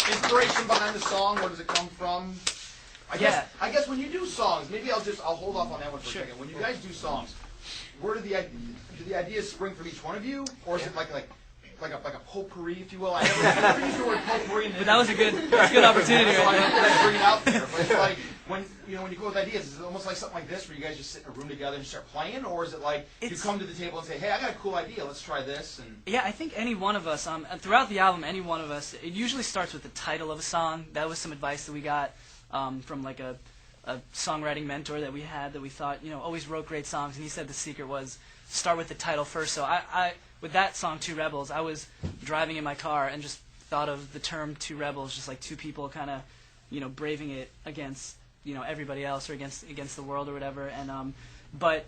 inspiration behind the song? Where does it come from? I guess when you do songs, maybe I'll hold off on that one for a second. When you guys do songs, where do the ideas spring from each one of you, or is it like a potpourri, if you will? I never used the word potpourri. But that was a good opportunity. So I bring it out there. But it's like when you come up with ideas, is it almost like something like this, where you guys just sit in a room together and start playing, or is it like you come to the table and say, "Hey, I got a cool idea. Let's try this." And yeah, I think any one of us, throughout the album, any one of us, it usually starts with the title of a song. That was some advice that we got from like a songwriting mentor that we had, that we thought always wrote great songs, and he said the secret was start with the title first. So I with that song, Two Rebels, I was driving in my car and just thought of the term Two Rebels, just like two people kind of, braving it against, everybody else, or against the world or whatever. And but,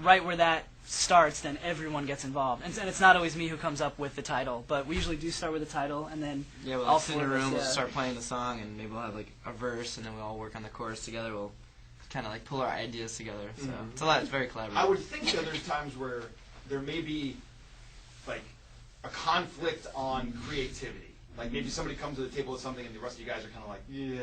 right where that starts, then everyone gets involved. And it's not always me who comes up with the title, but we usually do start with the title, and then we'll sit in a room, we'll start playing the song, and maybe we'll have like a verse, and then we'll all work on the chorus together. We'll kind of like pull our ideas together. So it's it's very collaborative. I would think that there's times where there may be like a conflict on creativity. Like maybe somebody comes to the table with something and the rest of you guys are kind of like, yeah.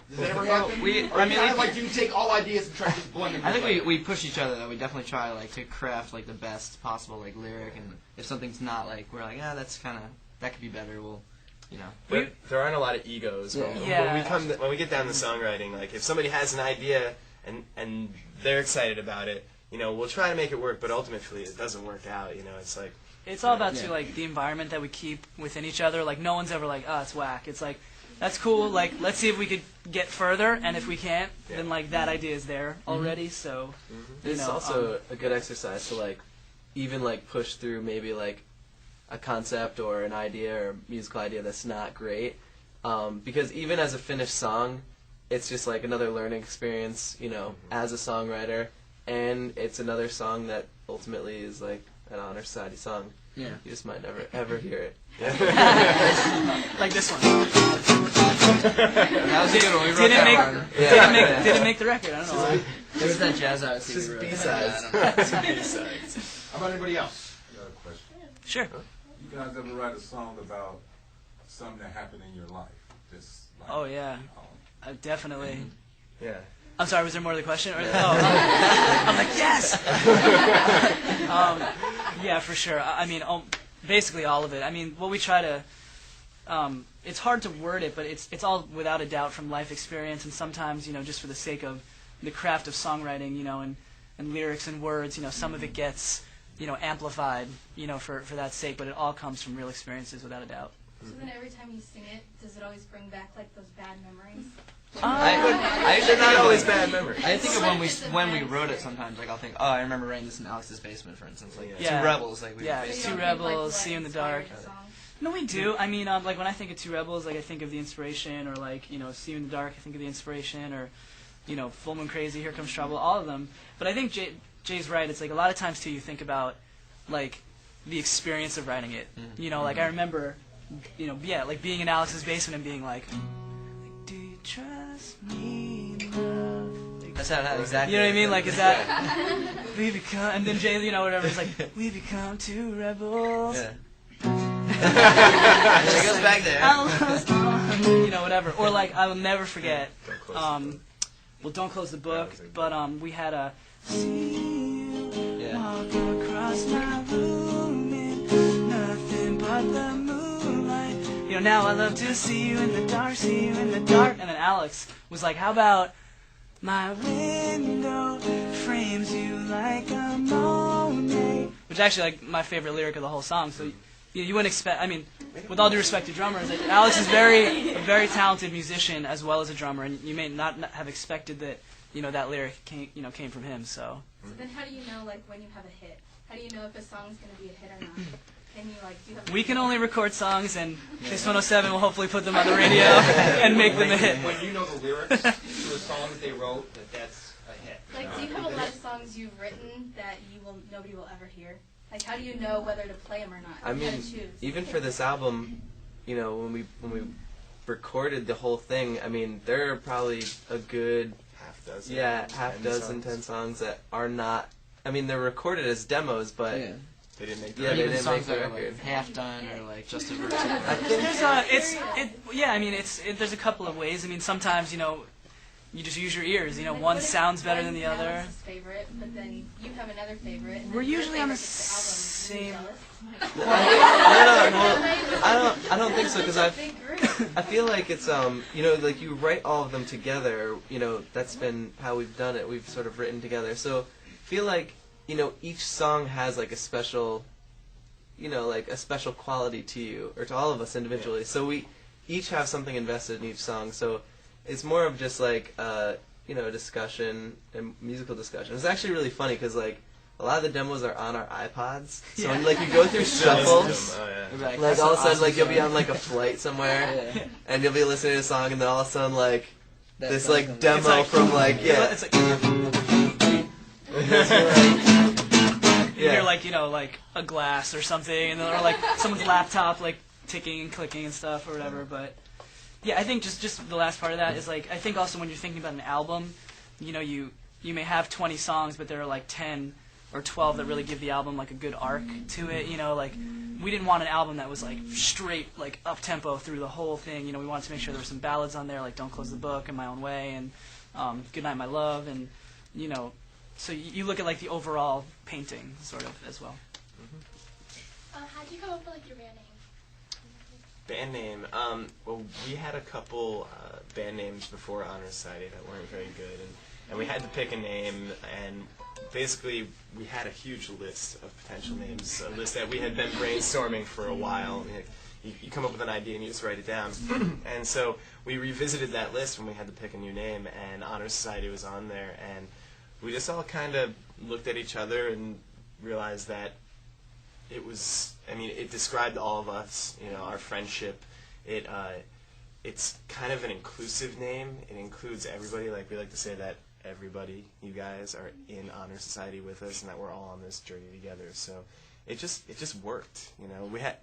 Does that ever happen? Do you take all ideas and try to just blend them? I think we push each other though. We definitely try like to craft like the best possible like lyric, and if something's not like, we're like, that's kind of, that could be better. We'll, There aren't a lot of egos when we get down to songwriting. Like if somebody has an idea and they're excited about it, we'll try to make it work, but ultimately it doesn't work out. It's like it's all about like the environment that we keep within each other. Like no one's ever like, it's whack. It's like, that's cool. Like let's see if we could get further, and if we can't, then like that idea is there already. So it's also a good exercise to like even like push through maybe like a concept or an idea or musical idea that's not great, because even as a finished song, it's just like another learning experience, as a songwriter, and it's another song that ultimately is like an honor society song. Yeah. You just might never ever hear it. Like this one. That was a good one. We wrote that one. Didn't make the record. I don't know why. There was that jazz out. It's just B-sides. How about anybody else? I got a question. Sure. You guys ever write a song about something that happened in your life? Just like, oh yeah, definitely. Yeah. I'm sorry, was there more to the question? I'm like, yes! Yeah, for sure. I mean, basically all of it. I mean, what we try to... it's hard to word it, but it's all without a doubt from life experience, and sometimes, just for the sake of the craft of songwriting, and lyrics and words, some of it gets, amplified, for that sake, but it all comes from real experiences without a doubt. So then every time you sing it, does it always bring back like those bad memories? They're not always bad memories. I think of when we wrote it sometimes. Like I'll think, I remember writing this in Alex's basement, for instance. Like Two Rebels. Like Two Rebels, See You in the Dark. No, we do. I mean, like when I think of Two Rebels, like I think of the inspiration, or like See You in the Dark, I think of the inspiration, or Full Moon Crazy, Here Comes Trouble, all of them. But I think Jay's right. It's like a lot of times too, you think about like the experience of writing it. Like I remember, like being in Alex's basement and being like, do you trust me enough? That's how exactly. You know what I mean? Like, is that we become? And then Jay, whatever. It's like we become two rebels. Yeah. It goes back there. Whatever. Or like, I will never forget. Well, don't close the book. But we had a see you walk across my room in nothing but the moonlight. Now I love to see you in the dark, see you in the dark. And then Alex was like, how about my window frames you like a Monet? Which is actually like my favorite lyric of the whole song. So you wouldn't expect, I mean, with all due respect to drummers, Alex is a very talented musician as well as a drummer, and you may not have expected that, that lyric came from him, so. So then how do you know, like, when you have a hit? How do you know if a song's going to be a hit or not? Can you, like, do you have we can only record songs, and Kiss 107 will hopefully put them on the radio and make them a hit. When you know the lyrics to a song that they wrote, that's a hit. Like, do you have a lot of songs you've written that nobody will ever hear? Like, how do you know whether to play them or not? I mean, even for this album, when we recorded the whole thing, I mean, there are probably a good half dozen 10 songs that are not. I mean, they're recorded as demos, but They didn't make the Yeah, record. they Even didn't songs make the that are like record. half done or like just a verse. I think Yeah, I mean, there's a couple of ways. I mean, sometimes, you just use your ears. One sounds better than the other. Alex's favorite, but then you have another favorite. And We're then your usually on the favorite gets the album. same. no, I don't think so because I feel like it's like you write all of them together. That's been how we've done it. We've sort of written together. So I feel like each song has like a special, like a special quality to you or to all of us individually. So we each have something invested in each song. So it's more of just like a discussion and musical discussion. It's actually really funny because like a lot of the demos are on our iPods. So when like you go through shuffles, Oh, yeah. like all of a sudden like you'll be on like a flight somewhere and you'll be listening to a song and then all of a sudden like this like demo from like It's like you hear like like a glass or something, and then or like someone's laptop like ticking and clicking and stuff or whatever. But yeah, I think just the last part of that is like I think also when you're thinking about an album, you may have 20 songs, but there are like 10 or 12 that really give the album like a good arc to it. Like we didn't want an album that was like straight like up tempo through the whole thing. We wanted to make sure there were some ballads on there like Don't Close the Book and My Own Way and Good Night My Love, and so you look at like the overall painting sort of as well. How'd you come up with like your band name? Band name. Well, we had a couple band names before Honor Society that weren't very good, and we had to pick a name, and basically we had a huge list of potential names, a list that we had been brainstorming for a while. You come up with an idea and you just write it down. And so we revisited that list when we had to pick a new name, and Honor Society was on there, and we just all kind of looked at each other and realized that it described all of us, our friendship. It's kind of an inclusive name. It includes everybody. Like we like to say that everybody, you guys, are in Honor Society with us, and that we're all on this journey together. So it just worked. We had.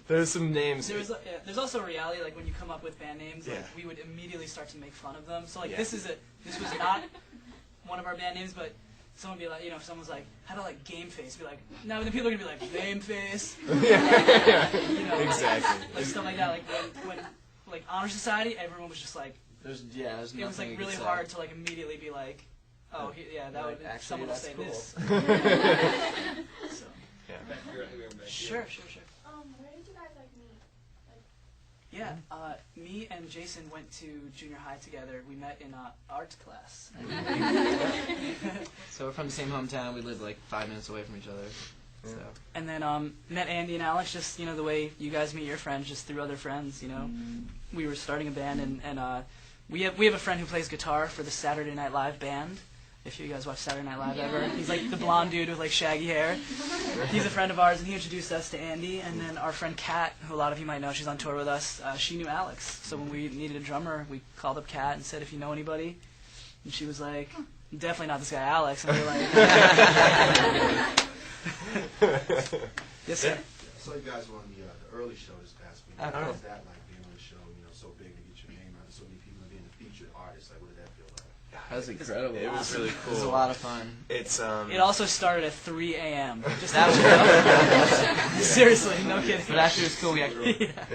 There's some names. There's also a reality like when you come up with band names, like Yeah. we would immediately start to make fun of them. So like this was not one of our band names, but someone would be like, if someone's like, how to like Game Face, be like, no, then people are gonna be like, Game Face. Exactly. Like stuff like that. Like when like Honor Society, everyone was just like, There's it was nothing like you really could say. hard to like immediately be like, that Like, would actually, someone will that's say cool. this. So, sure. Where did you guys like meet? Yeah, me and Jason went to junior high together. We met in art class. So we're from the same hometown. We live like 5 minutes away from each other. So And then met Andy and Alex, just the way you guys meet your friends, just through other friends. We were starting a band, and we have a friend who plays guitar for the Saturday Night Live band. If you guys watch Saturday Night Live ever, he's like the blonde dude with like shaggy hair. He's a friend of ours, and he introduced us to Andy. And then our friend Kat, who a lot of you might know, she's on tour with us. She knew Alex, so when we needed a drummer, we called up Kat and said, if you know anybody, and she was like, definitely not this guy Alex. And we were like, yes sir. I saw you guys on the early show this past week. How was that like being on the show? So big to get your name out, and so many people being the featured artist. Like, what did that feel like? that was incredible. It was really cool. It was a lot of fun. It's It also started at 3 a.m. Just That was seriously, no kidding. But actually, it was cool.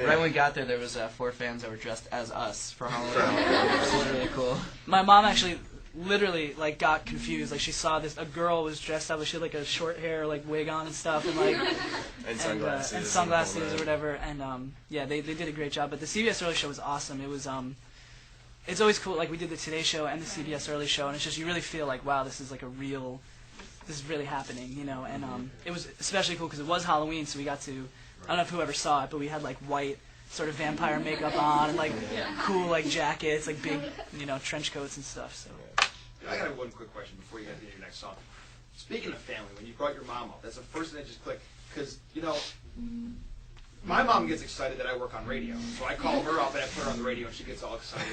Right when we got there, there was 4 fans that were dressed as us for Halloween. It was literally cool. My mom actually literally like got confused. Like she saw a girl was dressed up, she had like a short hair like wig on and stuff, and like and sunglasses and sunglasses or whatever. And they did a great job. But the CBS Early Show was awesome. It was it's always cool. Like we did the Today Show and the CBS Early Show, and it's just you really feel like, wow, this is really happening, And it was especially cool because it was Halloween, so we got to, I don't know if whoever saw it, but we had like white sort of vampire makeup on and like cool like jackets, like big trench coats and stuff. So I got one quick question before you guys get to your next song. Speaking of family, when you brought your mom up, that's the first thing that just clicked. Because, my mom gets excited that I work on radio. So I call her up and I put her on the radio and she gets all excited.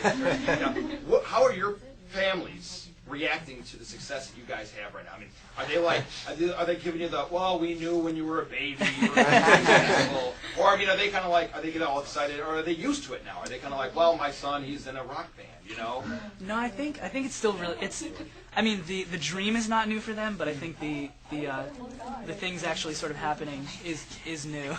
How are your families reacting to the success that you guys have right now? I mean, are they like, are they giving you the, well, we knew when you were a baby? Or Or I mean, are they kind of like, are they get all excited, or are they used to it now? Are they kind of like, well, my son, he's in a rock band, you know? No, I think it's still really. I mean, the dream is not new for them, but I think the things actually sort of happening is new.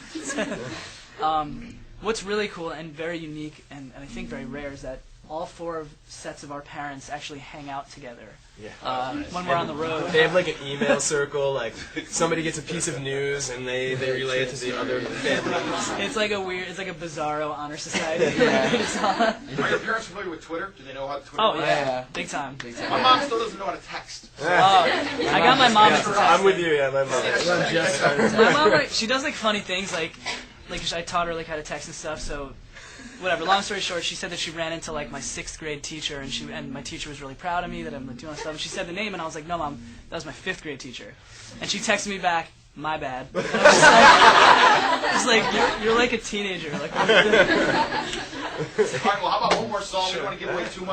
What's really cool and very unique and I think very rare is that all 4 sets of our parents actually hang out together. Yeah. When we're on the road. They have like an email circle, like somebody gets a piece of news and they relay it to the other families. It's like a bizarro honor society. Are your parents familiar with Twitter? Do they know how Twitter works? Yeah, big time. My mom still doesn't know how to text. I got my mom into texting. I'm with you, yeah, my mom. My mom, like, she does like funny things, like I taught her like how to text and stuff. So, whatever. Long story short, she said that she ran into like my 6th grade teacher, and my teacher was really proud of me that I'm like doing all this stuff. And she said the name, and I was like, no, Mom, that was my 5th grade teacher. And she texted me back, my bad. And I was like, you're like a teenager. Like, All right, well, how about one more song? We don't want to give away too much.